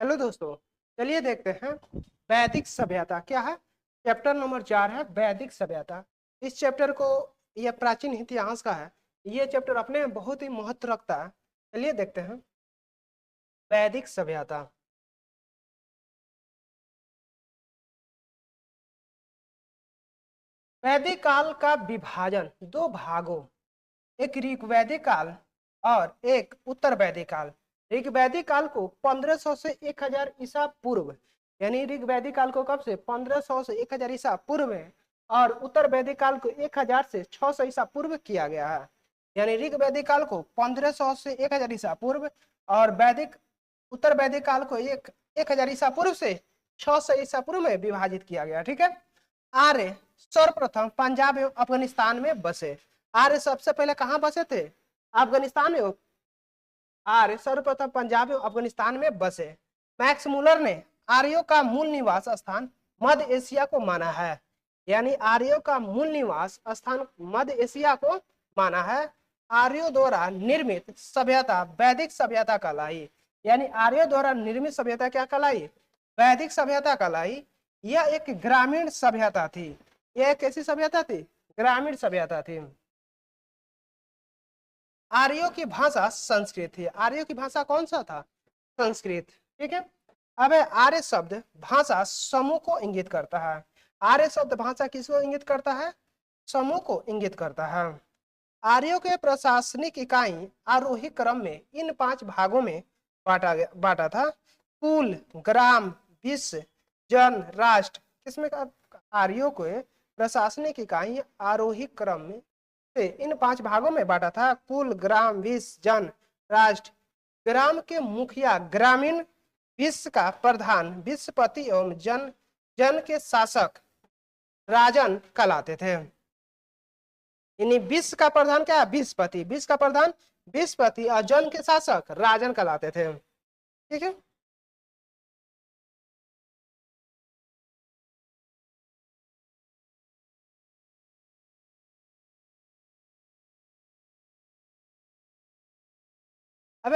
Hello दोस्तों, चलिए देखते हैं वैदिक सभ्यता क्या है। चैप्टर नंबर 4 है वैदिक सभ्यता। इस चैप्टर को, यह प्राचीन इतिहास का है। ये चैप्टर अपने में बहुत ही महत्व रखता है। चलिए देखते हैं वैदिक सभ्यता। वैदिक काल का विभाजन दो भागों, एक ऋग्वैदिक काल और एक उत्तर वैदिक काल। ऋग्वैदिक काल को 1500 से 1000 ईसा पूर्व, यानी ऋग्वैदिक काल को कब से 1500 से 1000 ईसा पूर्व में, और उत्तर वैदिक काल को 1000 से 600 ईसा पूर्व किया गया है। यानी ऋग्वैदिक काल को 1500 से 1000 ईसा पूर्व और वैदिक उत्तर वैदिक काल को 1000 ईसा पूर्व से 600 ईसा पूर्व में विभाजित किया गया। ठीक है। आर्य सर्वप्रथम पंजाब एवं अफगानिस्तान में बसे। आर्य सबसे पहले कहाँ बसे थे? अफगानिस्तान में। आर्य सर्वप्रथम पंजाब एवं अफगानिस्तान में बसे। मैक्स मुलर ने आर्यों का मूल निवास स्थान मध्य एशिया को माना है। यानी आर्यों का मूल निवास स्थान मध्य एशिया को माना है। आर्यों द्वारा निर्मित सभ्यता वैदिक सभ्यता कहलाई। यानी आर्यों द्वारा निर्मित सभ्यता क्या कहलाई? वैदिक सभ्यता कहलाई। यह एक ग्रामीण सभ्यता थी। यह कैसी सभ्यता थी? ग्रामीण सभ्यता थी। आर्यों की भाषा संस्कृत थी। आर्यों की भाषा कौन सा था? संस्कृत। ठीक है। अब आर्य शब्द भाषा समूह को इंगित करता है। आर्य शब्द भाषा किसको इंगित करता है? समूह को इंगित करता है। आर्यों के प्रशासनिक इकाई आरोही क्रम में इन 5 भागों में बांटा था। कुल, ग्राम, विश्व, जन, राष्ट्र। किसमें आर्यों को प्रशासनिक इकाई आरोही क्रम में से इन 5 भागों में बांटा था। कुल, ग्राम, विश्व, जन, राष्ट्र। ग्राम के मुखिया ग्रामीण, विश्व का प्रधान विश्वपति एवं जन के शासक राजन कहलाते थे। यानी विश्व का प्रधान क्या है? विश्वपति। विश्व का प्रधान विश्वपति और जन के शासक राजन कहलाते थे। ठीक है। अब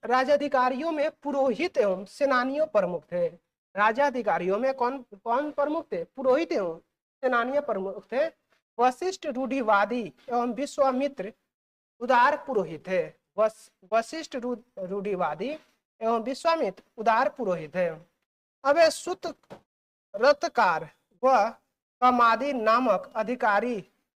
राजाधिकारियों में पुरोहित एवं सेनानियों प्रमुख थे। राजाधिकारियों में कौन कौन प्रमुख थे? पुरोहित एवं सेनानियों प्रमुख थे। वशिष्ठ रूढ़िवादी एवं विश्वामित्र उदार पुरोहित थे। वशिष्ठ रूढ़िवादी एवं विश्वामित्र उदार पुरोहित है। अब सूत रत्नकार व कमादी नामक अधिकारी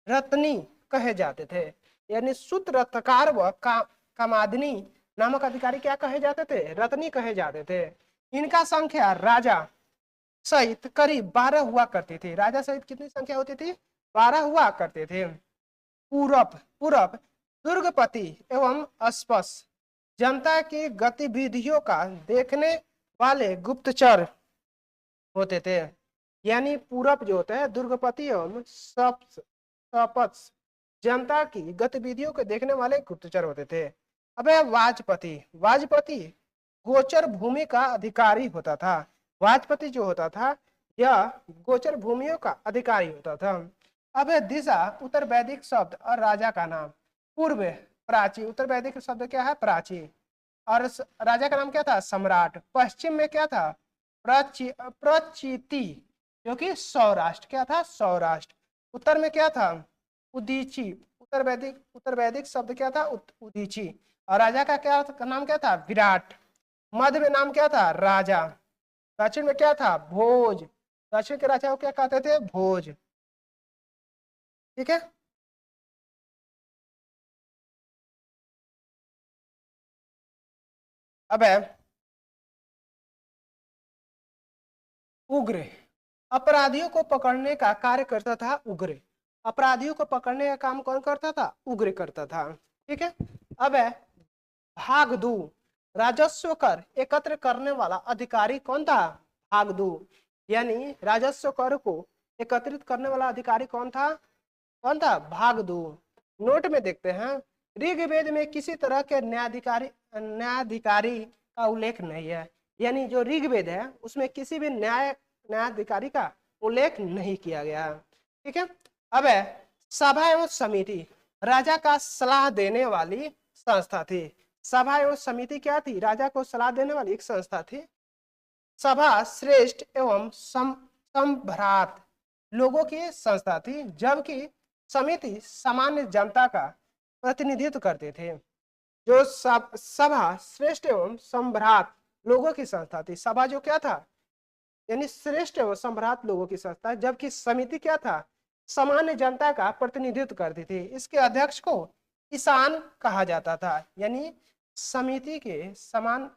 रत्नी कहे जाते थे। यानी सूत रत्नकार व कमादनी नामक अधिकारी क्या कहे जाते थे? रत्नी कहे जाते थे। इनका संख्या राजा सहित करीब 12 हुआ करती थी। राजा सहित कितनी संख्या होती थी? 12 हुआ करते थे। पूरब पूरब दुर्गपति एवं अस्पष्ट जनता की गतिविधियों का देखने वाले गुप्तचर होते थे। यानी पूरब जो होते हैं दुर्गपति एवं सपक्ष जनता की गतिविधियों को देखने वाले गुप्तचर होते थे। अब वाजपति। वाजपति गोचर भूमि का अधिकारी होता था। वाजपति जो होता था यह गोचर भूमियों का अधिकारी होता था। अब दिशा उत्तर वैदिक शब्द और राजा का नाम। पूर्व प्राची। उत्तर वैदिक शब्द क्या है? प्राची। और राजा का नाम क्या था? सम्राट। पश्चिम में क्या था? प्रचिति, जो कि सौराष्ट्र। क्या था? सौराष्ट्र। उत्तर में क्या था? उदीची। उत्तर वैदिक शब्द क्या था? उदीची। और राजा का क्या नाम क्या था? विराट। मध्य में नाम क्या था? राजा। दक्षिण में क्या था? भोज। दक्षिण के राजा को क्या कहते थे? भोज। ठीक है। अब उग्र। अपराधियों को पकड़ने का कार्य करता था उग्र। अपराधियों को पकड़ने का काम कौन करता था? उग्र करता था। ठीक है। अब भाग 2। राजस्व कर एकत्र करने वाला अधिकारी कौन था? भाग 2। यानी राजस्व कर को एकत्रित करने वाला अधिकारी कौन था? कौन था? भाग 2। नोट में देखते हैं, ऋग्वेद में किसी तरह के न्यायाधिकारी का उल्लेख नहीं है। यानी जो ऋग्वेद है उसमें किसी भी न्यायाधिकारी का उल्लेख नहीं किया गया। ठीक है। अब सभा एवं समिति राजा का सलाह देने वाली संस्था थी। सभा एवं समिति क्या थी? राजा को सलाह देने वाली एक संस्था थी। सभा श्रेष्ठ एवं संभ्रात लोगों की संस्था थी, जबकि समिति सामान्य जनता का प्रतिनिधित्व करते थे। जो सभा श्रेष्ठ एवं सम्भ्रात लोगों की संस्था थी, सभा जो क्या था, यानी श्रेष्ठ एवं सम्भ्रात लोगों की संस्था, जबकि समिति क्या था, सामान्य जनता का प्रतिनिधित्व करती थी। इसके अध्यक्ष को ईशान कहा जाता था, यानी समिति के समान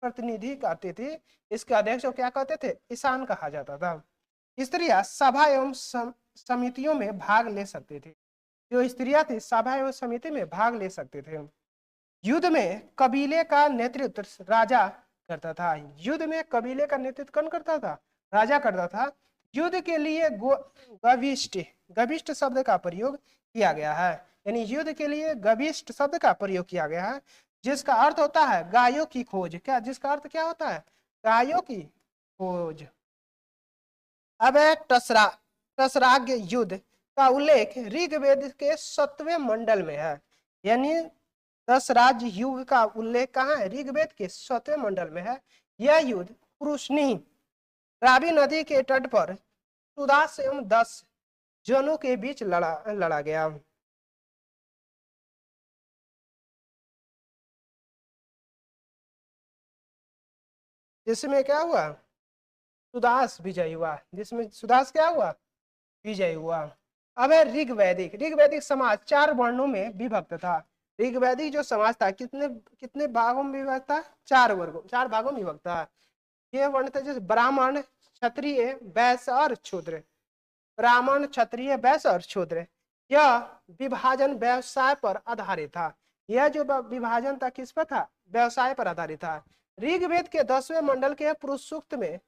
प्रतिनिधि करते थे, इसके अध्यक्ष को क्या कहते थे, ईशान कहा जाता था। स्त्रियां सभा एवं समितियों में भाग ले सकती थी। जो स्त्रियां थी सभा एवं समिति में भाग ले सकते थे। युद्ध में कबीले का नेतृत्व राजा करता था। युद्ध में कबीले का नेतृत्व कौन करता था, राजा करता था। युद्ध के लिए गविष्ठ गविष्ठ शब्द का प्रयोग किया गया है, यानी युद्ध के लिए गविष्ठ शब्द का प्रयोग किया गया है, जिसका अर्थ होता है गायों की खोज। क्या, जिसका अर्थ क्या होता है, गायों की खोज। अब टसराग युद्ध का उल्लेख ऋग्वेद के 7वें मंडल में है, यानी 10 राज्य युग का उल्लेख कहाँ है, ऋग्वेद के 7वें मंडल में है। यह युद्ध पुरुषनी रावी नदी के तट पर सुदास एवं 10 जनों के बीच लड़ा गया। जिसमें क्या हुआ, सुदास विजय हुआ, जिसमें सुदास क्या हुआ, विजय हुआ। अब है ऋग्वैदिक समाज 4 वर्णों में विभक्त था। ऋग्वैदिक जो समाज था कितने कितने भागों में विभक्त था, 4 भागों में विभक्त था। ये वर्ण थे जैसे ब्राह्मण, क्षत्रिय, वैश्य और शूद्र। ब्राह्मण, क्षत्रिय, वैश्य और शूद्र। यह विभाजन व्यवसाय पर आधारित था। यह जो विभाजन था किस पर था, व्यवसाय पर आधारित था। ऋग्वेद के 10वें मंडल के पुरुष सूक्त में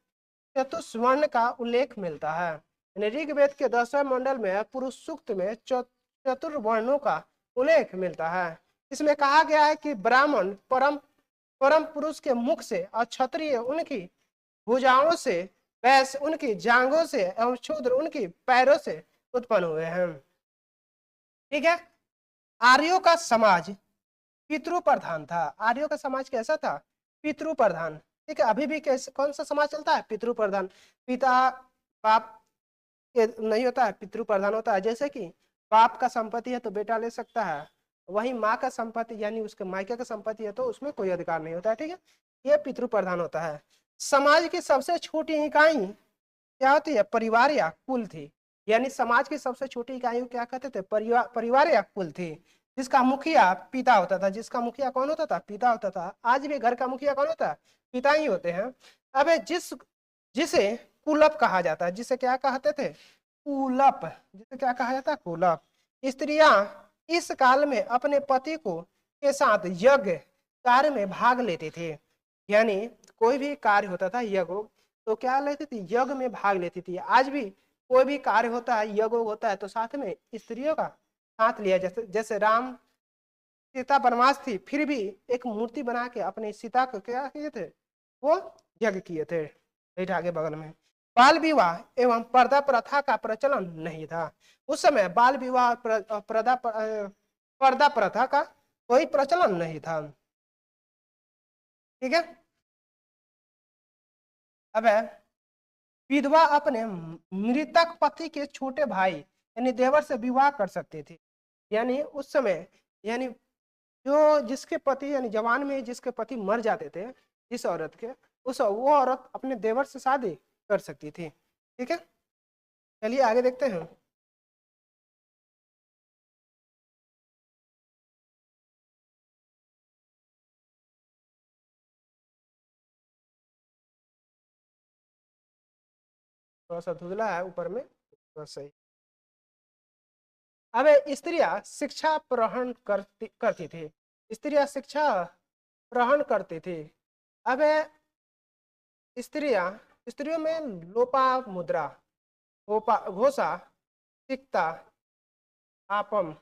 चतुस्वर्ण का उल्लेख मिलता है। ऋग्वेद के 10वें मंडल में पुरुष सूक्त में चतुर्वर्णों का उल्लेख मिलता है। इसमें कहा गया है कि ब्राह्मण परम पुरुष के मुख से और क्षत्रिय उनकी भुजाओं से, वैश्य उनकी जांघों से एवं शूद्र उनकी पैरों से उत्पन्न हुए हैं। ठीक है। आर्यों का समाज पितृ प्रधान था। आर्यों का समाज कैसा था, पितृ प्रधान। ठीक है, अभी भी कैसे कौन सा समाज चलता है, पितृ प्रधान। पिता बाप नहीं होता है, पितृ प्रधान होता है। जैसे कि बाप का संपत्ति है तो बेटा ले सकता है, वही माँ का संपत्ति यानी उसके मायके का संपत्ति है तो उसमें कोई अधिकार नहीं होता है। ठीक है, ये पितृ प्रधान होता है। समाज की सबसे छोटी इकाई क्या होती है, परिवार या कुल थी। यानी समाज की सबसे छोटी इकाई क्या कहते थे, परिवार या कुल थी, जिसका मुखिया पिता होता था। जिसका मुखिया कौन होता था, पिता होता था। आज भी घर का मुखिया कौन होता है, पिता ही होते हैं। अब जिसे कुलप कहा जाता है, जिसे क्या कहते थे, कुलप, जिसे क्या कहा जाता है, कुलप। स्त्रियां इस काल में अपने पति को के साथ यज्ञ कार्य में भाग लेते थे। यानी कोई भी कार्य होता था यज्ञ, तो क्या लेती थी, यज्ञ में भाग लेती थी। आज भी कोई भी कार्य होता है, यज्ञ होता है, तो साथ में स्त्रियों का साथ लिया। जैसे राम सीता वनवास थी, फिर भी एक मूर्ति बना के अपने सीता को क्या किए थे, वो यज्ञ किए थे। आगे बगल में बाल विवाह एवं पर्दा प्रथा का प्रचलन नहीं था। उस समय बाल विवाह पर्दा प्रथा का कोई प्रचलन नहीं था। ठीक है। अब विधवा अपने मृतक पति के छोटे भाई यानी देवर से विवाह कर सकती थी। यानी उस समय, यानी जो जिसके पति यानी जवान में जिसके पति मर जाते थे, जिस औरत के, वो औरत अपने देवर से शादी कर सकती थी। ठीक है, चलिए आगे देखते हैं। थोड़ा सा धुंधला है ऊपर में, बस सही। अब स्त्रियां शिक्षा ग्रहण करती थी। स्त्रियां शिक्षा ग्रहण करती थी। अब स्त्रियों में लोपा मुद्रा, घोषा, सिक्ता, आपम,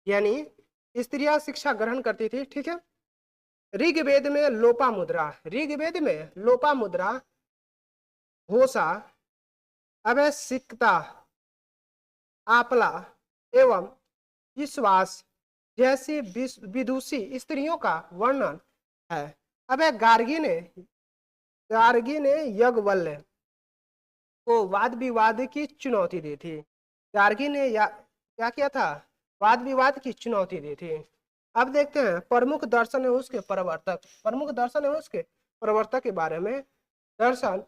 यानी स्त्रियां शिक्षा ग्रहण करती थी। ठीक है। ऋग्वेद में लोपा मुद्रा, घोषा, अब सिक्ता, आपला एवं विश्वास जैसी विदुषी स्त्रियों का वर्णन है। अब गार्गी ने याज्ञवल्क्य को वाद विवाद की चुनौती दी थी। गार्गी ने क्या किया था? वाद विवाद की चुनौती दी थी। अब देखते हैं प्रमुख दर्शन एवं उसके प्रवर्तक। प्रमुख दर्शन एवं उसके प्रवर्तक के बारे में। दर्शन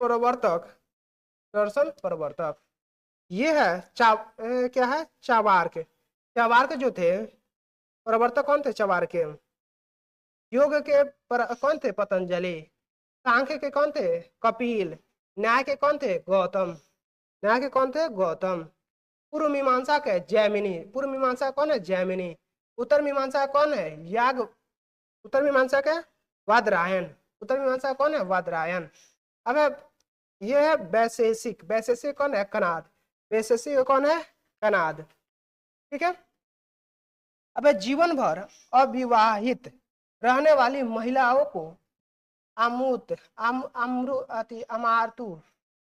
प्रवर्तक, दर्शन प्रवर्तक ये है क्या है? चावार्क। चावार्क जो थे प्रवर्तक कौन थे? चावार्क। योग के कौन थे? पतंजलि। सांख्य के कौन थे? कपिल। न्याय के कौन थे? गौतम। न्याय के कौन थे? गौतम। पूर्व मीमांसा के जैमिनी। पूर्व मीमांसा कौन है? जैमिनी। उत्तर मीमांसा कौन है? उत्तर मीमांसा का वादरायण। उत्तर मीमांसा कौन है? वादरायण। अब ये है वैशेषिक। वैशेषिक कौन है? कनाद। वैशेषिक कौन है? कनाद। ठीक है। अब जीवन भर अविवाहित रहने वाली महिलाओं को अमार्तु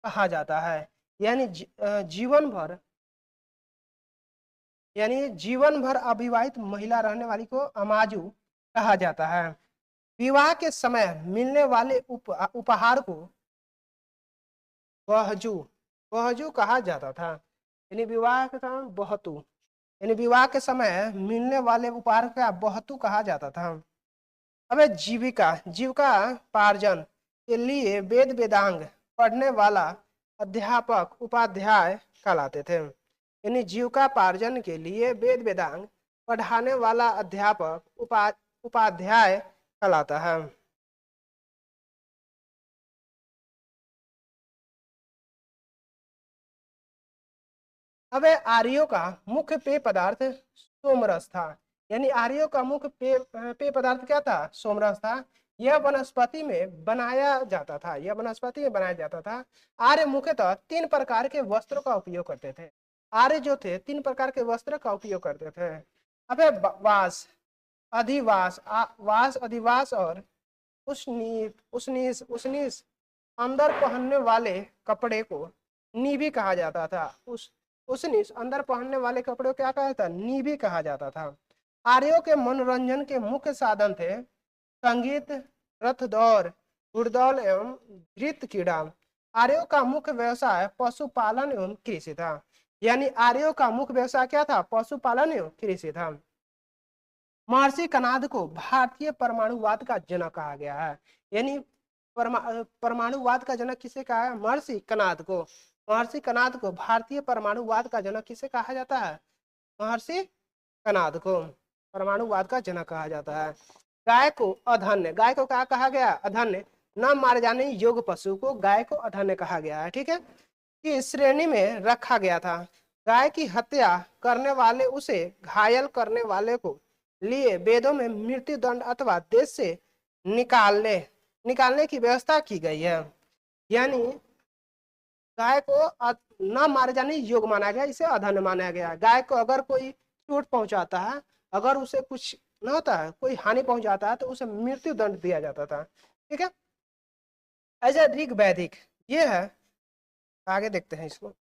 कहा जाता है। यानी जीवन भर अविवाहित महिला रहने वाली को अमाजु कहा जाता है। विवाह के समय मिलने वाले उपहार को बहजू बहजू कहा जाता था। यानी विवाह के समय बहतू, यानी विवाह के समय मिलने वाले उपहार का बहतू कहा जाता था। अब जीविका पार्जन के लिए वेद वेदांग पढ़ने वाला अध्यापक उपाध्याय कहलाते थे। यानी जीविका पार्जन के लिए वेद वेदांग पढ़ाने वाला अध्यापक उपाध्याय कहलाता है। अब आर्यों का मुख्य पेय पदार्थ सोमरस था। यानी आर्यों का मुख्य पेय पदार्थ क्या था? सोमरस था। यह वनस्पति में बनाया जाता था। यह वनस्पति में बनाया जाता था। आर्य मुख्यतः 3 प्रकार के वस्त्रों का उपयोग करते थे। आर्य जो थे 3 प्रकार के वस्त्र का उपयोग करते थे। अब वास, अधिवास, वास, अधिवास और उसनीस अंदर पहनने वाले कपड़े को नीबी कहा जाता था। उसनीस अंदर पहनने वाले कपड़े को क्या कहा जाता? नीबी कहा जाता था। आर्यों के मनोरंजन के मुख्य साधन थे संगीत, रथ दौड़, घुड़दौड़ एवं नृत्य क्रीड़ा। आर्यों का मुख्य व्यवसाय पशुपालन एवं कृषि था। यानी आर्यों का मुख्य व्यवसाय क्या था? पशुपालन एवं कृषि था। महर्षि कनाद को भारतीय परमाणुवाद का जनक कहा गया है। यानी परमाणुवाद का जनक किसे कहा है? महर्षि कनाद को। महर्षि कनाद को भारतीय परमाणुवाद का जनक किसे कहा जाता है? महर्षि कनाद को परमाणुवाद का जनक कहा जाता है। गाय को अधन्य, गाय को क्या कहा गया? अधन्य। न मारे जाने योग्य पशु को गाय को अधन्य कहा गया है। ठीक है। कि श्रेणी में रखा गया था। गाय की हत्या करने वाले, उसे घायल करने वाले को लिए वेदों में मृत्यु दंड अथवा देश से निकालने की व्यवस्था की गई है। यानी गाय को न मारे जाने योग्य माना गया, इसे अधन्य माना गया। गाय को अगर कोई चोट पहुंचाता है, अगर उसे कुछ न होता है, कोई हानि पहुंचाता है, तो उसे मृत्यु दंड दिया जाता था। ठीक है। ऐसा ऋग वैदिक ये है। आगे देखते हैं इसको।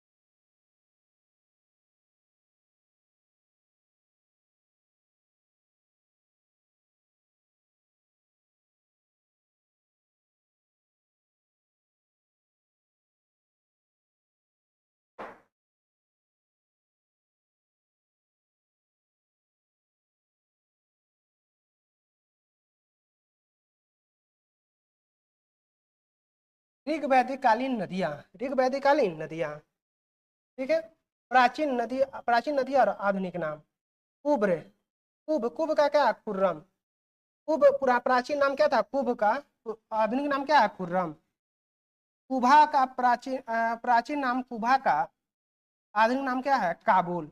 ऋग वैदिककालीन नदियां। ऋग वैदिककालीन नदियां। ठीक है। प्राचीन नदी और आधुनिक नाम। कुब्र, कुब का क्या है? खुर्रम। कुब पूरा प्राचीन नाम क्या था? कुब का आधुनिक नाम क्या है? खुर्रम। कुभा का प्राचीन नाम कुभा का आधुनिक नाम क्या है? काबुल।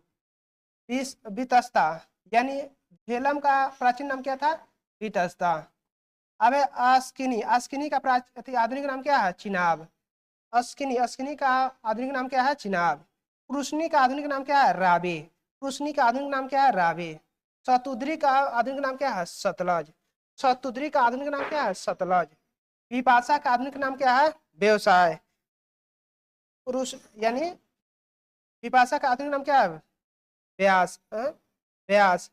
वितस्ता, यानी झेलम का प्राचीन नाम क्या था? वितस्ता। अब अस्किनी, अस्किनी का आधुनिक नाम क्या है? चिनाब। अस्किनी का आधुनिक नाम क्या है? चिनाब। कृष्णी का आधुनिक नाम क्या है? रावी। कृष्णी का आधुनिक नाम क्या है? रावी। शतुद्री का आधुनिक नाम क्या है? सतलज। शतुद्री का आधुनिक नाम क्या है? सतलज। विपाशा का आधुनिक नाम क्या है? व्यवसाय। पुरुष, यानी विपाशा का आधुनिक नाम क्या है? व्यास व्यास।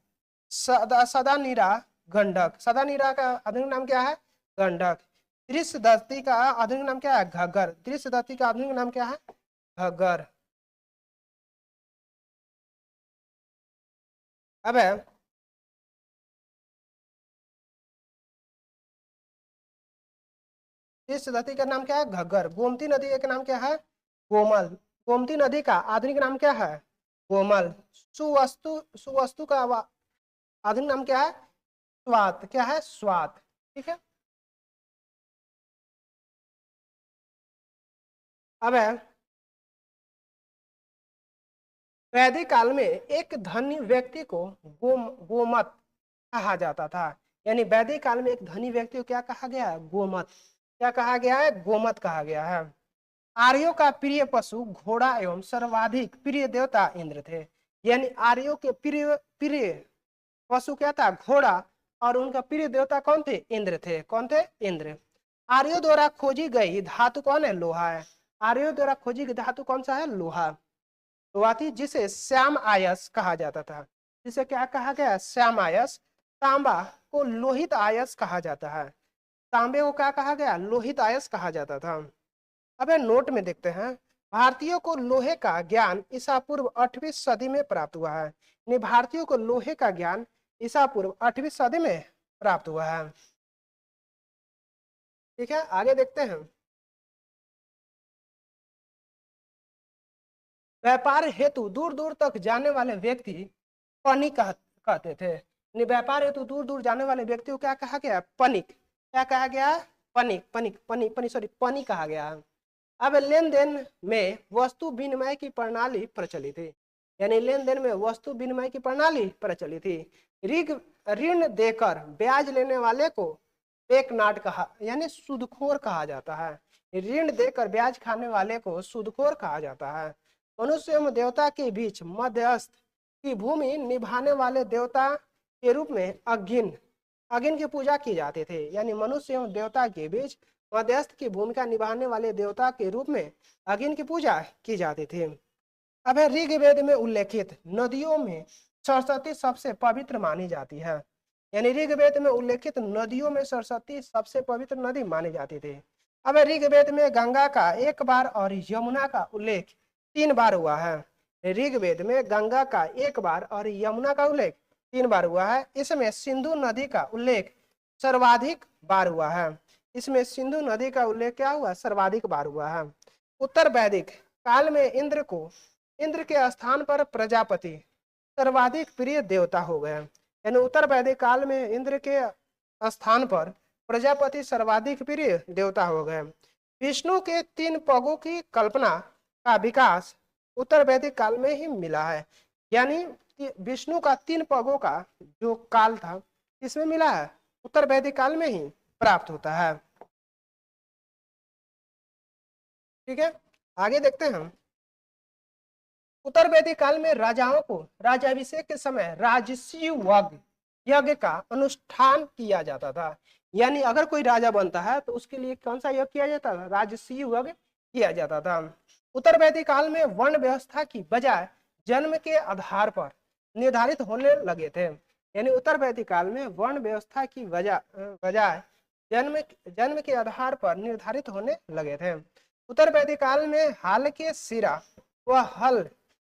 सदा नीरा गंडक। सदा नीरा का आधुनिक नाम क्या है? गंडक। दृश्य दस्ती का आधुनिक नाम क्या है? घग्गर। दृश्य दस्ती का आधुनिक नाम क्या है? घग्गर। अब है दृश्य दस्ती का नाम क्या है? घग्गर। गोमती नदी का नाम क्या है? कोमल। गोमती नदी का आधुनिक नाम क्या है? कोमल। सुवस्तु सुवस्तु का आधुनिक नाम क्या है? स्वात। क्या है? स्वात। ठीक है। अब है वैदिक काल में एक धनी व्यक्ति को गोमत कहा जाता था। यानी वैदिक काल में एक धनी व्यक्ति को क्या कहा गया है? गोमत। क्या कहा गया है? गोमत कहा गया है। आर्यों का प्रिय पशु घोड़ा एवं सर्वाधिक प्रिय देवता इंद्र थे। यानी आर्यों के प्रिय प्रिय पशु क्या था? घोड़ा। और उनका प्रिय देवता कौन थे? इंद्र थे। कौन थे? इंद्र। आर्यों द्वारा खोजी गई धातु कौन है? लोहा है। आर्यों द्वारा खोजी गई धातु कौन सा है? लोहा। लोहा थी, जिसे श्याम आयस कहा जाता था। जिसे क्या कहा गया? श्याम आयस। तांबा को लोहित आयस कहा जाता है। तांबे को क्या कहा गया? लोहित आयस कहा जाता था। अब नोट में देखते हैं, भारतीयों को लोहे का ज्ञान ईसा पूर्व 8वीं सदी में प्राप्त हुआ है। यानी भारतीयों को लोहे का ज्ञान ईसा पूर्व 8वीं सदी में प्राप्त हुआ है। ठीक है, आगे देखते हैं। व्यापार हेतु दूर दूर तक जाने वाले व्यक्ति पनिक कहते थे। यानी व्यापार हेतु दूर दूर जाने वाले व्यक्ति को क्या कहा गया? पनिक। क्या कहा गया? पनिक। पनिक पनी पनी सॉरी पनी कहा गया। अब लेन देन में वस्तु विनिमय की प्रणाली प्रचलित थी। यानी लेन देन में वस्तु विनिमय की प्रणाली प्रचलित थी। ऋण देकर ब्याज लेने वाले को बेकनाट कहा, यानी सूदखोर कहा जाता है। ऋण देकर ब्याज खाने वाले को सूदखोर कहा जाता है। मनुष्य एवं देवता के बीच मध्यस्थ की भूमि निभाने वाले देवता के रूप में अग्नि अग्नि की पूजा की जाती थी। यानी मनुष्य एवं देवता के बीच मध्यस्थ की भूमिका निभाने वाले देवता के रूप में अग्नि की पूजा की जाती थी। अब है ऋग्वेद में उल्लेखित नदियों में सरस्वती सबसे पवित्र मानी जाती है। यानी ऋग्वेद में उल्लेखित नदियों में सरस्वती सबसे पवित्र नदी मानी जाती थी। अब ऋग्वेद में गंगा का 1 बार और यमुना का उल्लेख 3 बार हुआ है। ऋग्वेद में गंगा का 1 बार और यमुना का उल्लेख 3 बार हुआ है। इसमें सिंधु नदी का उल्लेख सर्वाधिक बार हुआ है। इसमें सिंधु नदी का उल्लेख क्या हुआ? सर्वाधिक बार हुआ है। उत्तर वैदिक काल में इंद्र के स्थान पर प्रजापति सर्वाधिक प्रिय देवता हो गए। यानी उत्तर वैदिक काल में इंद्र के स्थान पर प्रजापति सर्वाधिक प्रिय देवता हो गए। विष्णु के 3 पगों की कल्पना का विकास उत्तर वैदिक काल में ही मिला है। यानी विष्णु का 3 पगों का जो काल था, इसमें मिला है? उत्तर वैदिक काल में ही प्राप्त होता है। ठीक है, आगे देखते हैं हम। उत्तर वैदिक काल में राजाओं को राजाभिषेक के समय राजसी यज्ञ का अनुष्ठान किया जाता था। यानी अगर कोई राजा बनता है तो उसके लिए कौन सा यज्ञ किया जाता था? राजसी यज्ञ किया जाता था। उत्तर वैदिक काल में वर्ण व्यवस्था की बजाय जन्म के आधार पर निर्धारित होने लगे थे। यानी उत्तर वैदिक काल में वर्ण व्यवस्था की बजाय जन्म के आधार पर निर्धारित होने लगे थे। उत्तर वैदिक काल में हाल के सिरा व हल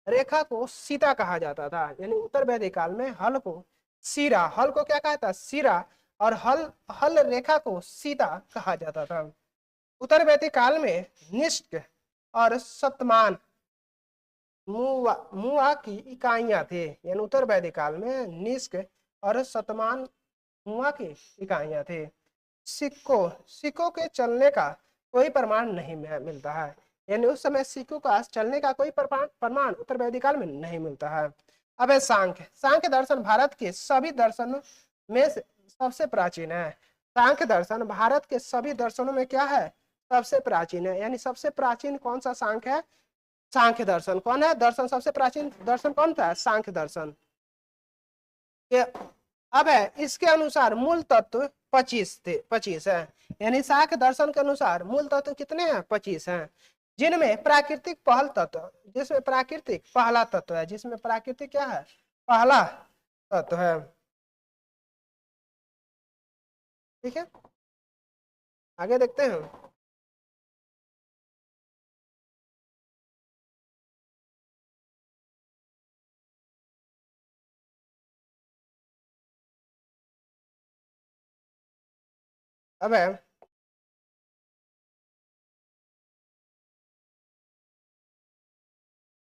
रेखा को सीता कहा जाता था। यानी उत्तर वैदिक काल में हल को सिरा, हल को क्या कहा था? सिरा। और हल रेखा को सीता कहा जाता था। उत्तर वैदिक काल में निष्क और शतमान मुआ की इकाइयां थे। यानी उत्तर वैदिक काल में निष्क और शतमान मुआ की इकाइयां थे। सिक्कों के चलने का कोई प्रमाण नहीं मिलता है। यानी उस समय सिक्कों का चलने का कोई प्रमाण उत्तर वैदिक काल में नहीं मिलता है। अब है सांख्य दर्शन भारत के सभी दर्शनों में सबसे प्राचीन है। सांख्य दर्शन भारत के सभी दर्शनों में क्या है? सबसे प्राचीन है। यानी सबसे प्राचीन कौन सा सांख्य है? सांख्य दर्शन। कौन है? दर्शन सबसे प्राचीन दर्शन कौन था? सांख्य दर्शन। अब है इसके अनुसार मूल तत्व 25 है। यानी सांख्य दर्शन के अनुसार मूल तत्व कितने हैं? 25 हैं। जिनमें प्राकृतिक पहल तत्व, जिसमें प्राकृतिक पहला तत्व है, जिसमें प्राकृतिक क्या है, पहला तत्व है। ठीक है, आगे देखते हैं। अब है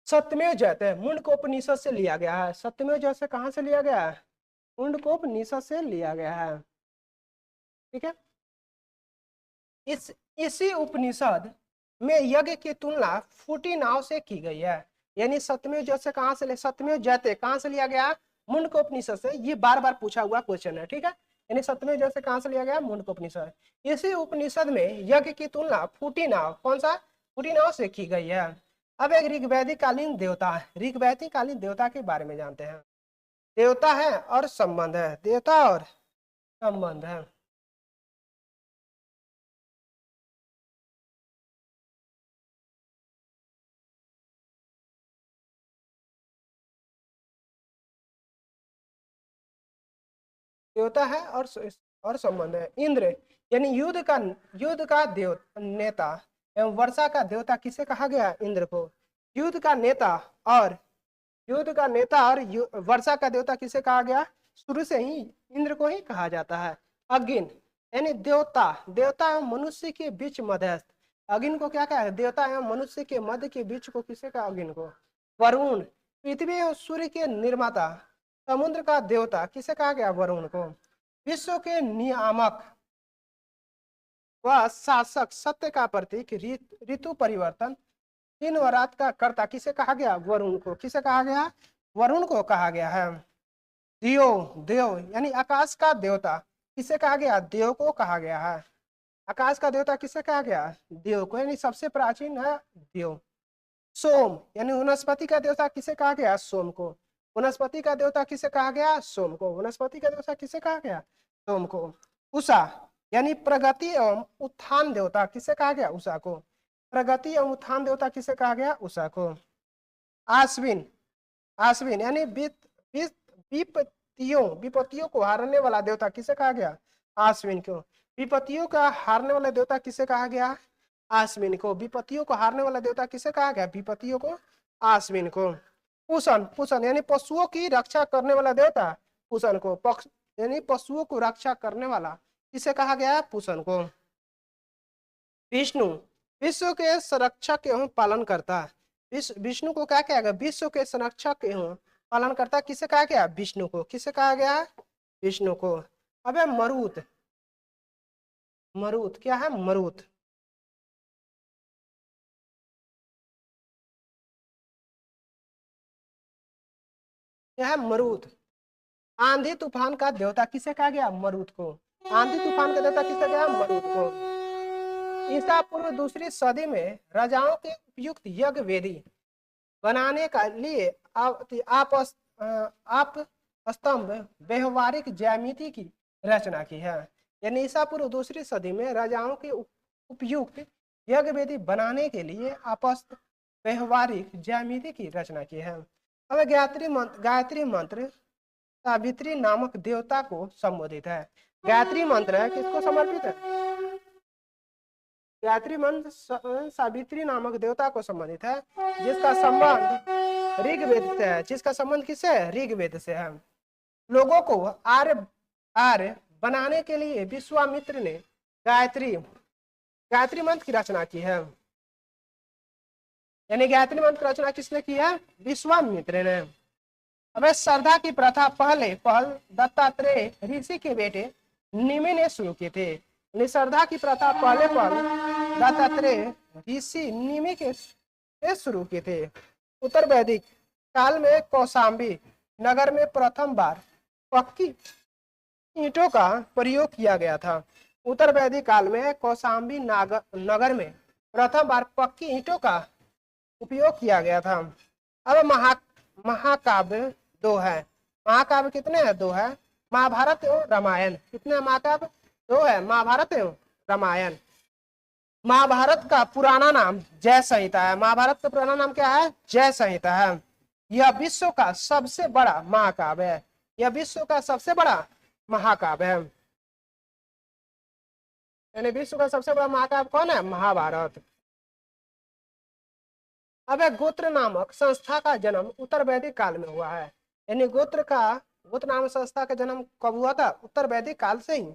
सत्यमेव जयते, मुंडकोपनिषद से लिया गया है। सत्यमेव जयते कहाँ से लिया गया है, मुंडकोपनिषद से लिया गया है। ठीक है, इसी उपनिषद में यज्ञ की तुलना फूटी नाव से की गई है। यानी सत्यमेव जयते कहाँ से, सत्यमेव जयते कहाँ से लिया गया, मुंडकोपनिषद से। ये बार बार पूछा हुआ क्वेश्चन है। ठीक है, यानी सत्यमेव जयते कहाँ से लिया गया, मुंडकोपनिषद। इसी उपनिषद में यज्ञ की तुलना फूटी नाव, कौन सा, फूटी नाव से की गई है। अब एक ऋग्वैदिक कालीन देवता, ऋग्वैदिक कालीन देवता के बारे में जानते हैं। देवता है और संबंध है, देवता और संबंध है। देवता है और संबंध है। इंद्र यानी युद्ध का देव नेता एवं वर्षा का देवता किसे कहा गया, इंद्र को। युद्ध का नेता और वर्षा का देवता किसे कहा गया, शुरू से ही इंद्र को ही कहा जाता है। अग्नि यानी देवता, देवता एवं मनुष्य के बीच मध्यस्थ, अग्नि को क्या कहा है, देवता एवं मनुष्य के मध्य के बीच को किसे कहा, अग्नि को। वरुण पृथ्वी एवं सूर्य के निर्माता, समुद्र का देवता किसे कहा गया, वरुण को। विश्व के नियामक व शासक, सत्य का प्रतीक, ऋतु परिवर्तन, दिन व रात का कर्ता किसे कहा गया, वरुण को। किसे कहा गया, वरुण को कहा गया है। देव यानी आकाश का देवता किसे कहा गया, देव को कहा गया है। आकाश का देवता किसे कहा गया, देव को, यानी सबसे प्राचीन है देव। सोम यानी वनस्पति का देवता किसे कहा गया, सोम को। वनस्पति का देवता किसे कहा गया, सोम को। वनस्पति का देवता किसे कहा गया, सोम को। उषा यानी प्रगति एवं उत्थान देवता किसे कहा गया, उषा को। प्रगति एवं उत्थान देवता किसे कहा गया, उषा को। आश्विन यानी विपत्तियों को हारने वाला देवता किसे कहा गया, आश्विन को। विपत्तियों का हारने वाला देवता किसे कहा गया, आश्विन को। विपत्तियों को हारने वाला देवता किसे कहा गया, विपत्तियों को, आश्विन को। पूषण यानी पशुओं की रक्षा करने वाला देवता, पूषण को। यानी पशुओं को रक्षा करने वाला किसे कहा गया, पूषण को। विष्णु विश्व के संरक्षक एवं पालन करता, विष्णु को क्या कहा गया, विश्व के संरक्षक एवं पालन करता किसे कहा गया, विष्णु को। किसे कहा गया, विष्णु को। अब है मरुत, मरुत क्या है, मरुत क्या है, मरुत। आंधी तूफान का देवता किसे कहा गया, मरुत को। आंधी तूफान का देवता किसे गया, मरुत को। ईसा पूर्व दूसरी सदी में राजाओं के उपयुक्त यज्ञ वेदी बनाने का लिए आप स्तंभ व्यवहारिक ज्यामिति की रचना की है। यानी ईसा पूर्व दूसरी सदी में राजाओं के उपयुक्त यज्ञ वेदी बनाने के लिए आपस्त व्यवहारिक ज्यामिति की रचना की है। अब गायत्री मंत्र सावित्री नामक देवता को संबोधित है। गायत्री मंत्र है किसको समर्पित है, गायत्री मंत्र सावित्री नामक देवता को संबंधित है, जिसका संबंध ऋग्वेद से है। जिसका संबंध किससे है, ऋग्वेद से है। लोगों को आर्य बनाने के लिए विश्वामित्र ने गायत्री मंत्र की रचना की है। यानी गायत्री मंत्र की रचना किसने की है, विश्वामित्र ने। अब श्रद्धा की प्रथा पहल दत्तात्रेय ऋषि के बेटे निमि ने शुरू किए थे। श्रद्धा की प्रथा पहले दत्तात्रेय ऋषि निमि के शुरू किए थे। उत्तर वैदिक काल में कौशाम्बी नगर में प्रथम बार पक्की ईंटों का प्रयोग किया गया था। उत्तर वैदिक काल में कौशाम्बी नगर में प्रथम बार पक्की ईंटों का उपयोग किया गया था। अब महाकाव्य दो है। महाकाव्य कितने हैं, दो है। महाभारत एवं रामायण। कितने महाकाव्य, दो है, महाभारत एवं रामायण। महाभारत का पुराना नाम जय संहिता है। महाभारत का पुराना नाम क्या है? जय संहिता है। यह विश्व का सबसे बड़ा महाकाव्य है। यह विश्व का सबसे बड़ा महाकाव्य है। यानी विश्व का सबसे बड़ा महाकाव्य कौन है? महाभारत। अब गोत्र नामक संस्था का जन्म उत्तर वैदिक काल में हुआ है। यानी गोत्र नामक संस्था का जन्म कब हुआ था? उत्तर वैदिक काल से ही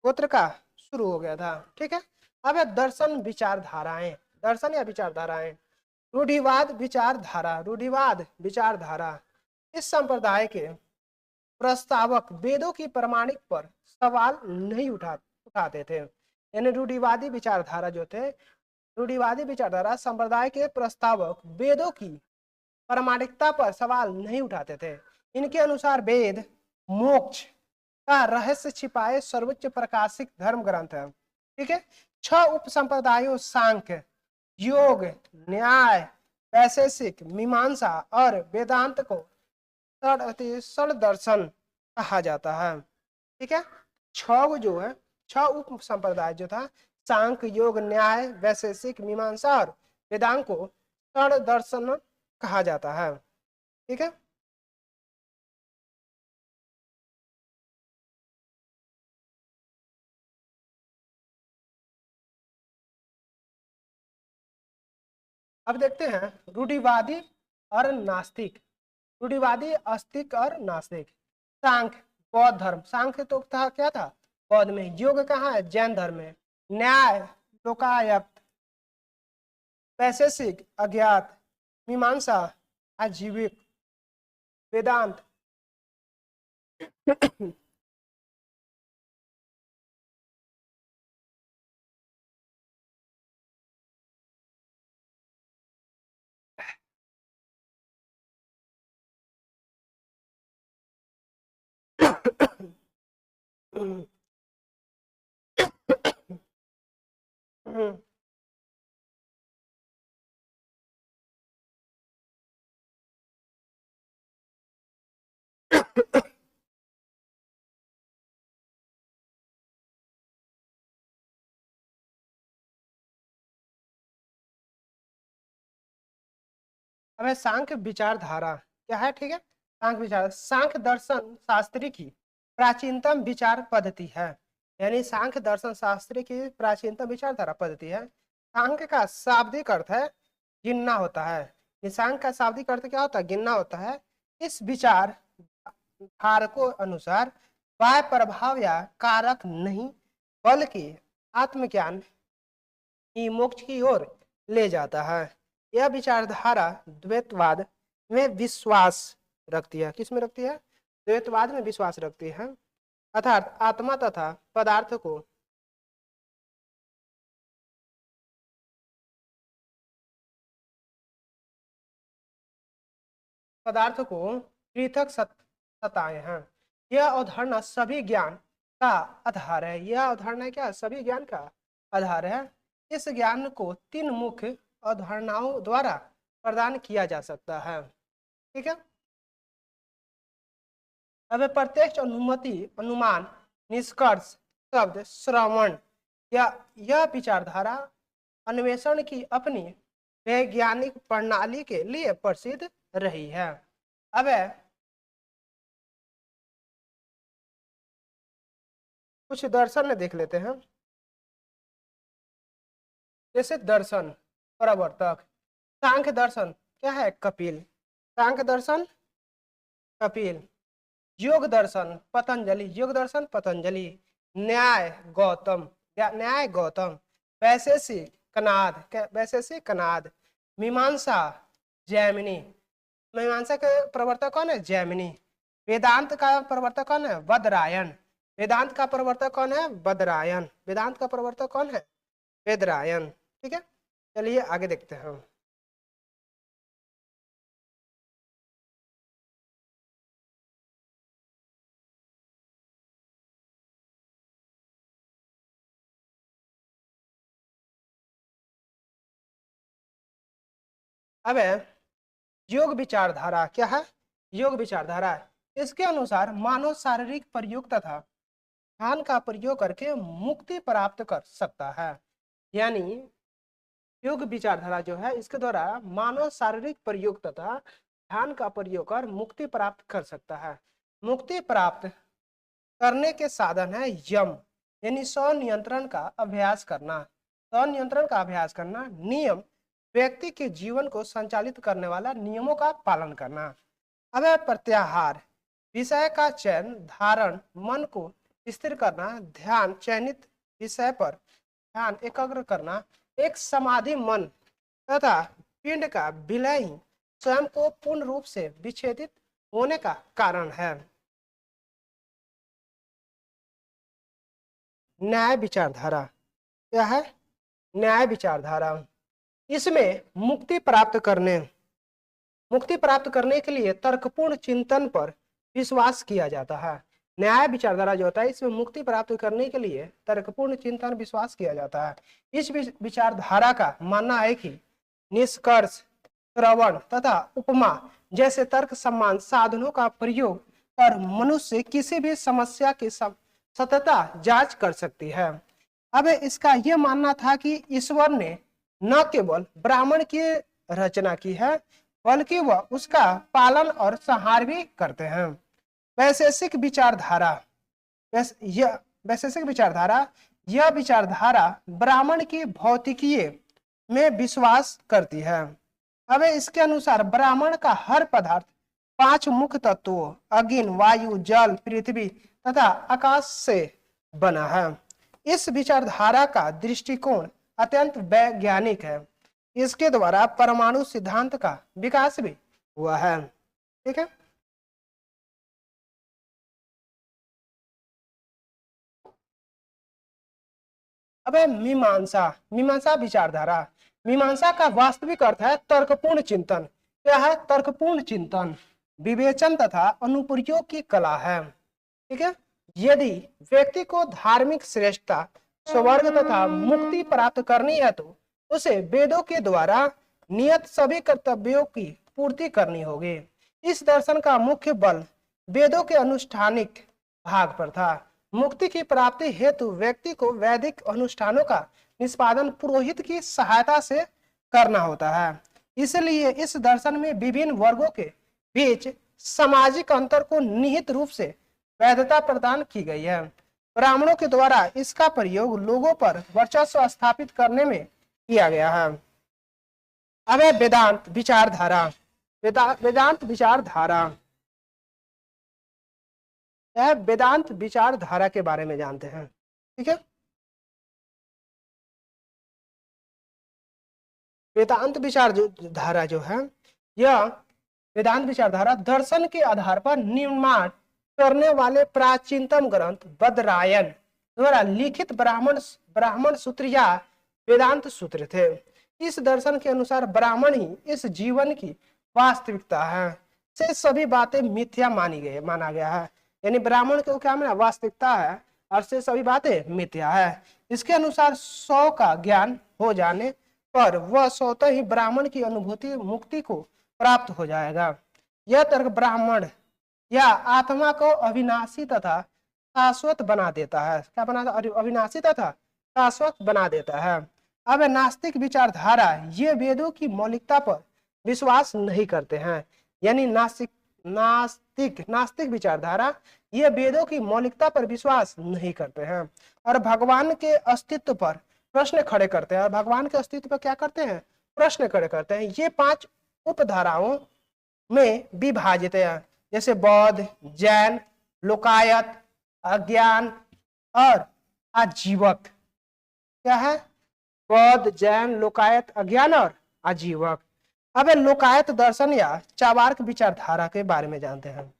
गोत्र का शुरू हो गया था। ठीक है। अब दर्शन विचारधाराएं, दर्शन या विचारधाराएं। रूढ़िवाद विचारधारा, रूढ़िवाद विचारधारा इस संप्रदाय के प्रस्तावक वेदों की प्रमाणिक पर सवाल नहीं उठाते थे। यानी रूढ़िवादी विचारधारा जो थे, रूढ़िवादी विचारधारा संप्रदाय के प्रस्तावक वेदों की प्रामाणिकता पर सवाल नहीं उठाते थे। इनके अनुसार वेद मोक्ष का रहस्य छिपाए सर्वोच्च प्रकाशिक धर्म ग्रंथ है। ठीक है। 6 उप संप्रदायों सांख्य, योग, न्याय, वैशेषिक, मीमांसा और वेदांत को षड दर्शन कहा जाता है। ठीक है। 6 जो है, 6 उप संप्रदाय जो था, सांख्य, योग, न्याय, वैशेषिक, मीमांसा और वेदांत को षड दर्शन कहा जाता है। ठीक है। अब देखते हैं रूढ़िवादी और नास्तिक। रूढ़िवादी, आस्तिक और नास्तिक। सांख्य बौद्ध धर्म, सांख्य तो था क्या था? बौद्ध में। योग कहाँ है? जैन धर्म में। न्याय लोकायत, वैशेषिक अज्ञात, मीमांसा आजीविक, वेदांत अब सांख्य विचारधारा क्या है? ठीक है। सांख्य विचार, सांख्य दर्शन शास्त्री की प्राचीनतम विचार पद्धति है। यानी सांख्य दर्शन शास्त्री की प्राचीनतम विचारधारा पद्धति है। सांख्य का शाब्दिक अर्थ है गिनना होता है। सांख्य का शाब्दिक अर्थ क्या होता है? गिनना होता है। इस विचार धारकों अनुसार बाह्य प्रभाव या कारक नहीं, बल्कि आत्मज्ञान ही मोक्ष की ओर ले जाता है। यह विचारधारा द्वैतवाद में विश्वास रखती है। किस में रखती है? द्वैतवाद में विश्वास रखती है। अर्थात आत्मा तथा पदार्थ को पृथक सत्ताएं हैं। यह अवधारणा सभी ज्ञान का आधार है। यह अवधारणा क्या? सभी ज्ञान का आधार है। इस ज्ञान को 3 मुख्य अवधारणाओं द्वारा प्रदान किया जा सकता है। ठीक है। अब प्रत्यक्ष, अनुमति, अनुमान, निष्कर्ष, शब्द, श्रवण, यह विचारधारा अन्वेषण की अपनी वैज्ञानिक प्रणाली के लिए प्रसिद्ध रही है। अब कुछ दर्शन में देख लेते हैं। जैसे दर्शन प्रवर्तक, सांख्य दर्शन क्या है? कपिल। सांख्य दर्शन कपिल। योग दर्शन पतंजलि, योग दर्शन पतंजलि। न्याय गौतम, न्याय गौतम। वैशेषिक कनाद, वैशेषिक कनाद। मीमांसा जैमिनी, मीमांसा के प्रवर्तक कौन है? जैमिनी। वेदांत का प्रवर्तक कौन है? बदरायण। वेदांत का प्रवर्तक कौन है? बदरायण। वेदांत का प्रवर्तक कौन है? वेदरायण। ठीक है। चलिए आगे देखते हैं। अब योग विचारधारा क्या है? योग विचारधारा, इसके अनुसार मानव शारीरिक प्रयोग तथा ध्यान का प्रयोग करके मुक्ति प्राप्त कर सकता है। यानी योग विचारधारा जो है इसके द्वारा मानव शारीरिक प्रयोग तथा ध्यान का प्रयोग कर मुक्ति प्राप्त कर सकता है। मुक्ति प्राप्त करने के साधन है यम, यानी स्वनियंत्रण का अभ्यास करना। स्वनियंत्रण का अभ्यास करना, नियम, व्यक्ति के जीवन को संचालित करने वाला नियमों का पालन करना। अब है प्रत्याहार, विषय का चयन, धारण, मन को स्थिर करना, ध्यान, चयनित विषय पर ध्यान एकाग्र करना। एक समाधि मन तथा पिंड का विलय ही स्वयं को पूर्ण रूप से विच्छेदित होने का कारण है। न्याय विचारधारा क्या है? न्याय विचारधारा, इसमें मुक्ति प्राप्त करने के लिए तर्कपूर्ण चिंतन पर विश्वास किया जाता है। न्याय विचारधारा जो होता है इसमें मुक्ति प्राप्त करने के लिए तर्कपूर्ण चिंतन विश्वास किया जाता है। इस विचारधारा का मानना है कि निष्कर्ष, श्रवण तथा उपमा जैसे तर्क सम्मान साधनों का प्रयोग कर मनुष्य किसी भी समस्या की सत्यता जांच कर सकती है। अब इसका यह मानना था कि ईश्वर ने न केवल ब्राह्मण की रचना की है बल्कि वह उसका पालन और संहार भी करते हैं। वैशेषिक विचारधारा, यह विचारधारा ब्राह्मण की भौतिकीय में विश्वास करती है। अब इसके अनुसार ब्राह्मण का हर पदार्थ 5 मुख्य तत्वों अग्नि, वायु, जल, पृथ्वी तथा आकाश से बना है। इस विचारधारा का दृष्टिकोण अत्यंत वैज्ञानिक है। इसके द्वारा परमाणु सिद्धांत का विकास भी हुआ है। ठीक है, अब है मीमांसा विचारधारा। मीमांसा का वास्तविक अर्थ है तर्कपूर्ण चिंतन। क्या है? तर्कपूर्ण चिंतन, विवेचन तथा अनुप्रयोग की कला है। ठीक है, यदि व्यक्ति को धार्मिक श्रेष्ठता, स्वर्ग तथा मुक्ति प्राप्त करनी है तो उसे वेदों के द्वारा नियत सभी कर्तव्यों की पूर्ति करनी होगी। इस दर्शन का मुख्य बल वेदों के अनुष्ठानिक भाग पर था। मुक्ति की प्राप्ति हेतु व्यक्ति को वैदिक अनुष्ठानों का निष्पादन पुरोहित की सहायता से करना होता है। इसलिए इस दर्शन में विभिन्न वर्गों के बीच सामाजिक अंतर को निहित रूप से वैधता प्रदान की गई है। ब्राह्मणों के द्वारा इसका प्रयोग लोगों पर वर्चस्व स्थापित करने में किया गया है। अब है वेदांत विचारधारा। वेदांत विचारधारा के बारे में जानते हैं। ठीक है, वेदांत विचारधारा जो है, यह वेदांत विचारधारा दर्शन के आधार पर निर्माण करने वाले प्राचीनतम ग्रंथ बदरायन द्वारा लिखित ब्राह्मण सूत्र या वेदांत सूत्र थे। इस दर्शन के अनुसार ब्राह्मण ही इस जीवन की वास्तविकता है, से सभी बातें मिथ्या माना गया है। यानी ब्राह्मण को क्या माना? वास्तविकता है और से सभी बातें मिथ्या है। इसके अनुसार 100 का ज्ञान हो जाने पर वह स्वतः ही ब्राह्मण की अनुभूति मुक्ति को प्राप्त हो जाएगा। यह तर्क ब्राह्मण या आत्मा को अविनाशी तथा शाश्वत बना देता है। क्या बना? अविनाशी तथा शाश्वत बना देता है। अब नास्तिक विचारधारा ये वेदों की मौलिकता पर विश्वास नहीं करते हैं। यानी नास्तिक विचारधारा ये वेदों की मौलिकता पर विश्वास नहीं करते हैं और भगवान के अस्तित्व पर प्रश्न खड़े करते हैं। और भगवान के अस्तित्व पर क्या करते हैं? प्रश्न खड़े करते हैं। ये 5 उपधाराओं में विभाजित है, जैसे बौद्ध, जैन, लोकायत, अज्ञान और आजीवक। क्या है? बौद्ध, जैन, लोकायत, अज्ञान और आजीवक। अब लोकायत दर्शन या चार्वाक विचारधारा के बारे में जानते हैं।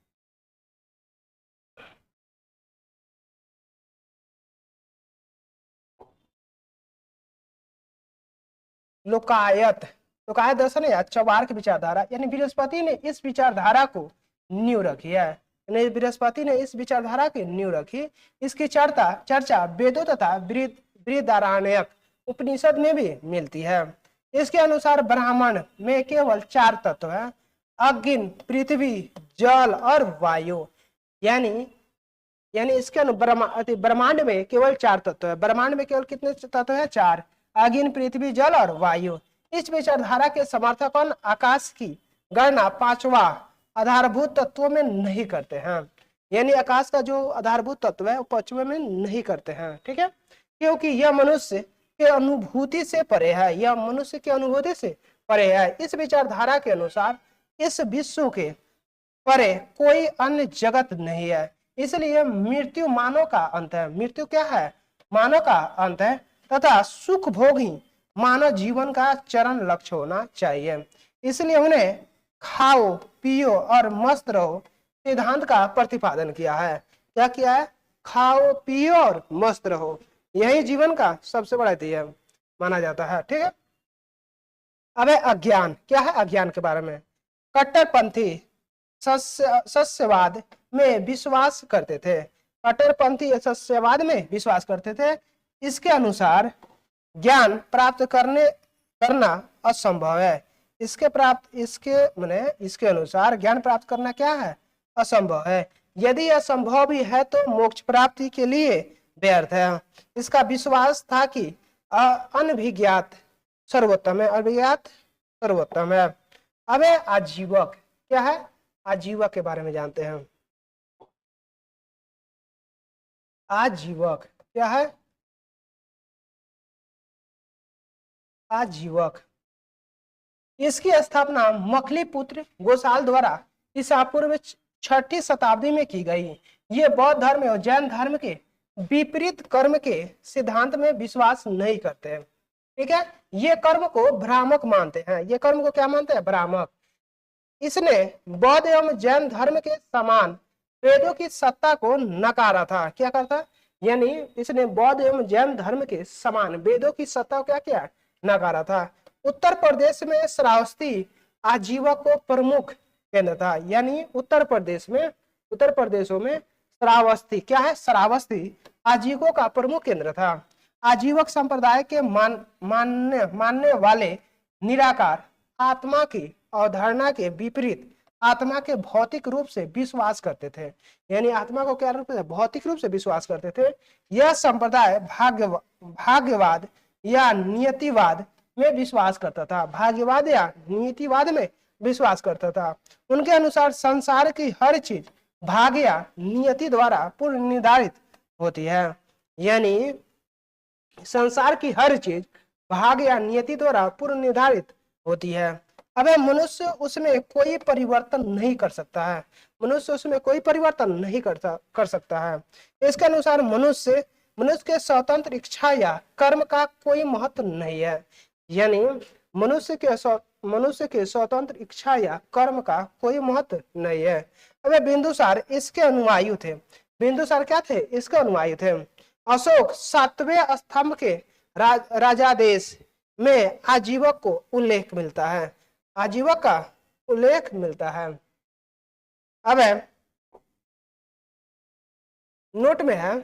लोकायत दर्शन या चार्वाक विचारधारा, यानी बृहस्पति ने इस विचारधारा को नींव रखी है। बृहस्पति ने इस विचारधारा की नींव रखी। इसकी चर्चा वेदों तथा बृहदारण्यक उपनिषद में भी मिलती है। इसके अनुसार ब्राह्मण में केवल 4 तत्व हैं: अग्नि, पृथ्वी, जल और वायु। यानी इसके ब्रह्मांड में केवल 4 तत्व है। ब्रह्मांड में केवल कितने तत्व है? 4। अग्नि, पृथ्वी, जल और वायु। इस विचारधारा के समर्थक आकाश की गणना पांचवा आधारभूत तत्वों में नहीं करते हैं, यानी आकाश का जो आधारभूत तत्व है वो पांचवें में नहीं करते हैं, ठीक है, क्योंकि यह मनुष्य के अनुभूति से परे है, यह मनुष्य की अनुभूति से परे है। इस विचारधारा के अनुसार इस विश्व के परे कोई अन्य जगत नहीं है, इसलिए मृत्यु मानव का अंत है। मृत्यु क्या है? मानव का अंत है, तथा सुख भोग ही मानव जीवन का चरण लक्ष्य होना चाहिए। इसलिए उन्हें खाओ पियो और मस्त रहो सिद्धांत का प्रतिपादन किया है। क्या किया है? खाओ पियो और मस्त रहो, यही जीवन का सबसे बड़ा ध्येय माना जाता है, ठीक है। अब है अज्ञान। क्या है अज्ञान के बारे में? कट्टरपंथी सस्यवाद में विश्वास करते थे, कट्टरपंथी सस्यवाद में विश्वास करते थे। इसके अनुसार ज्ञान प्राप्त करना असंभव है। इसके अनुसार ज्ञान प्राप्त करना क्या है? असंभव है। यदि असंभव भी है तो मोक्ष प्राप्ति के लिए व्यर्थ है। इसका विश्वास था कि अनभिज्ञात सर्वोत्तम है, अभिज्ञात सर्वोत्तम है। अब है आजीवक। क्या है? आजीवक के बारे में जानते हैं। आजीवक क्या है? आजीवक, इसकी स्थापना मखलीपुत्र गोसाल द्वारा ईसा पूर्व 6ठी शताब्दी में की गई। ये बौद्ध धर्म और जैन धर्म के विपरीत कर्म के सिद्धांत में विश्वास नहीं करते हैं, ठीक है। ये कर्म को भ्रामक मानते हैं। ये कर्म को क्या मानते हैं? भ्रामक। इसने बौद्ध एवं जैन धर्म के समान वेदों की सत्ता को नकारा था। क्या करता? यानी इसने बौद्ध एवं जैन धर्म के समान वेदों की सत्ता को क्या किया? नकारा था। उत्तर प्रदेश में श्रावस्ती आजीवक को प्रमुख केंद्र था, यानी उत्तर प्रदेशों में श्रावस्ती क्या है? श्रावस्ती आजीवकों का प्रमुख केंद्र था। आजीवक संप्रदाय के मानने वाले निराकार आत्मा की अवधारणा के विपरीत आत्मा के भौतिक रूप से विश्वास करते थे, यानी आत्मा को क्या रूप से? भौतिक रूप से विश्वास करते थे। यह संप्रदाय भाग्यवाद या नियतिवाद में विश्वास करता था। भाग्यवाद या नियतिवाद में विश्वास करता था। उनके अनुसार संसार की हर चीज भाग्य या नियति द्वारा पूर्व निर्धारित होती है, यानी संसार की हर चीज भाग्य या नियति द्वारा पूर्व निर्धारित होती है। अब मनुष्य उसमें कोई परिवर्तन नहीं कर सकता है। मनुष्य उसमें कोई परिवर्तन नहीं कर सकता है। इसके अनुसार मनुष्य के स्वतंत्र इच्छा या कर्म का कोई महत्व नहीं है, यानी मनुष्य के स्वतंत्र इच्छा या कर्म का कोई महत्व नहीं है। अब बिंदुसार इसके अनुयायी थे। बिंदुसार क्या थे? इसके अनुयायी थे। अशोक 7वें स्तंभ के राजादेश में आजीवक को उल्लेख मिलता है। आजीवक का उल्लेख मिलता है। अब नोट में है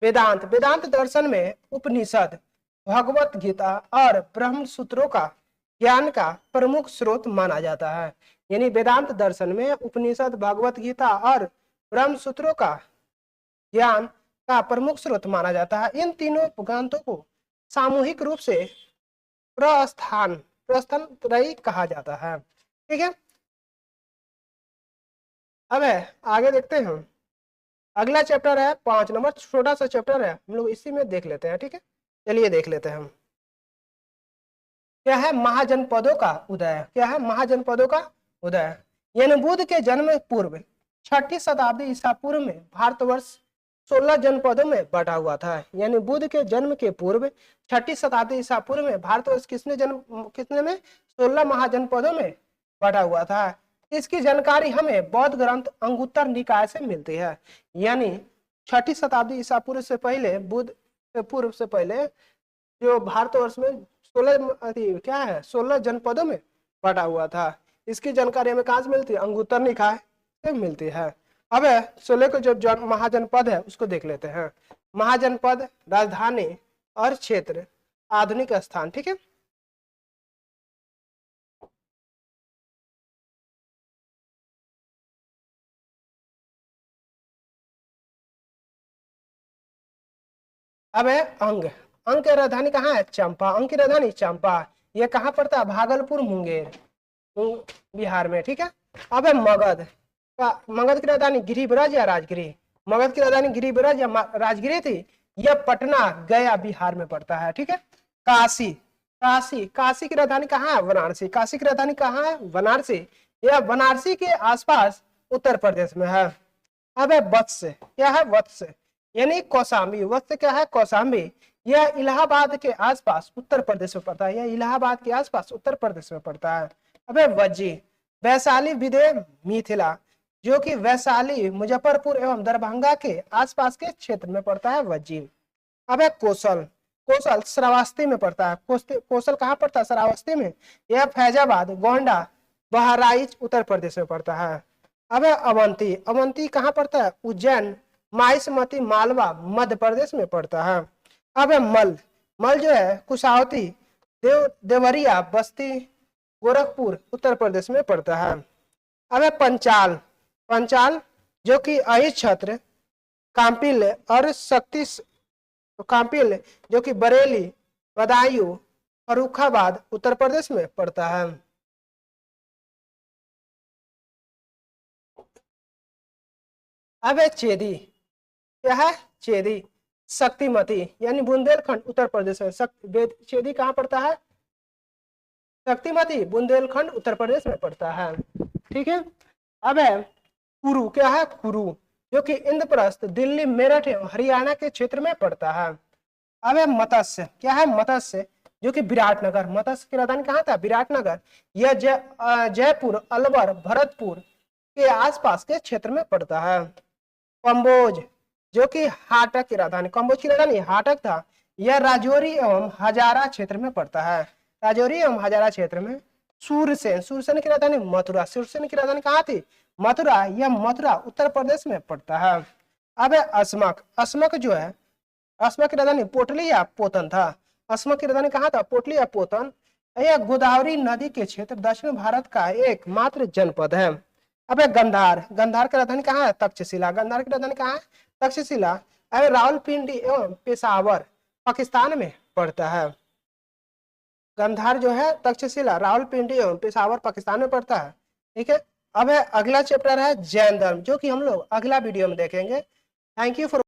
वेदांत दर्शन में उपनिषद, भगवत गीता और ब्रह्म सूत्रों का ज्ञान का प्रमुख स्रोत माना जाता है, यानी वेदांत दर्शन में उपनिषद, भगवत गीता और ब्रह्म सूत्रों का ज्ञान का प्रमुख स्रोत माना जाता है। इन तीनों ग्रंथों को सामूहिक रूप से प्रस्थानत्रयी कहा जाता है, ठीक है। अब आगे देखते हैं। अगला चैप्टर है 5 नंबर, छोटा सा चैप्टर है, हम लोग इसी में देख लेते हैं, ठीक है। चलिए देख लेते हैं हम। क्या है? महाजनपदों का उदय। क्या है? महाजनपदों का उदय, यानी बुद्ध के जन्म पूर्व 6ठी शताब्दी ईसा पूर्व में भारतवर्ष 16 जनपदों में बटा हुआ था, यानी बुद्ध के जन्म के पूर्व 6ठी शताब्दी ईसा पूर्व में भारतवर्ष कितने में? 16 महाजनपदों में बटा हुआ था। इसकी जानकारी हमें बौद्ध ग्रंथ अंगुत्तर निकाय से मिलती है, यानी 6ठी शताब्दी ईसा पूर्व से पहले, बुद्ध पूर्व से पहले जो भारतवर्ष में 16 जनपदों में बटा हुआ था। इसकी जानकारी हमें कहां से मिलती है? अंगुत्तर निकाय से मिलती है। अब 16 को जो महाजनपद है उसको देख लेते हैं। महाजनपद राजधानी और क्षेत्र, आधुनिक स्थान, ठीक है। अब है अंग। अंग की राजधानी कहाँ है? चंपा। अंग की राजधानी चंपा। ये कहाँ पड़ता है? भागलपुर, मुंगेर, बिहार में। ठीक है। अब है मगध। मगध की राजधानी गिरिब्रज या राजगिरी? मगध की राजधानी गिरिब्रज या राजगिरी थी। यह पटना, गया, बिहार में पड़ता है। ठीक है। काशी। काशी की राजधानी कहाँ है? वाराणसी। काशी की राजधानी कहाँ है? वाराणसी। यह वाराणसी के आसपास उत्तर प्रदेश में है। अब है वत्स। क्या है? वत्स यानी कौशाम्बी। वत्स क्या है? कौशाम्बी। यह इलाहाबाद के आसपास उत्तर प्रदेश में पड़ता है। यह इलाहाबाद के आसपास उत्तर प्रदेश में पड़ता है। अब है वज्जी। वैशाली, विदय, मिथिला, जो कि वैशाली, मुजफ्फरपुर एवं दरभंगा के आसपास के क्षेत्र में पड़ता है वज्जी। अब है कौशल। कौशल श्रावस्ती में पड़ता है। कौशल कहाँ पड़ता है? श्रावस्ती में। यह फैजाबाद, गोंडा, बहराइच उत्तर प्रदेश में पड़ता है। अब है अवंती। अवंती कहाँ पड़ता है? उज्जैन, माहिष्मती, मालवा मध्य प्रदेश में पड़ता है। अब है मल। मल जो है कुशावती, देवरिया, बस्ती, गोरखपुर उत्तर प्रदेश में पड़ता है। अब है पंचाल। पंचाल जो कि अहिर क्षेत्र, काम्पिल और शक्ति, काम्पिल जो कि बरेली, बदायूं, फर्रुखाबाद उत्तर प्रदेश में पड़ता है। अब है चेदी। क्या है? चेदी। शक्तिमती यानी बुंदेलखंड उत्तर प्रदेश में। चेदी कहाँ पड़ता है? शक्तिमती बुंदेलखंड उत्तर प्रदेश में पड़ता है। ठीक है। अब है कुरु। क्या है? कुरु जो कि इंद्रप्रस्थ, दिल्ली, मेरठ एवं हरियाणा के क्षेत्र में पड़ता है। अब है मत्स्य। क्या है? मत्स्य जो कि विराटनगर। मत्स्य की राजधानी कहाँ था? विराटनगर। यह जयपुर, अलवर, भरतपुर के आसपास के क्षेत्र में पड़ता है। कम्बोज जो कि हाटक की राजधानी, कम्बोज की राजधानी हाटक था। यह राजौरी एवं हजारा क्षेत्र में पड़ता है। राजौरी एवं हजारा क्षेत्र में। सूरसेन। सूरसेन की राजधानी मथुरा। सूरसेन की राजधानी कहाँ थी? मथुरा। यह मथुरा उत्तर प्रदेश में पड़ता है। अब है अस्मक। अस्मक जो है, अस्मक की राजधानी पोटली या पोतन था। अस्मक की राजधानी कहाँ था? पोटली या पोतन। यह गोदावरी नदी के क्षेत्र, दक्षिण भारत का एकमात्र जनपद है। अब है गंधार। गंधार की राजधानी कहाँ है? तक्षशिला। गंधार की राजधानी कहाँ है? तक्षशिला। अब रावलपिंडी एवं पेशावर पाकिस्तान में पड़ता है। गंधार जो है, तक्षशिला, रावलपिंडी एवं पेशावर पाकिस्तान में पड़ता है। ठीक है। अब है अगला चैप्टर है जैन धर्म, जो कि हम लोग अगला वीडियो में देखेंगे। Thank you for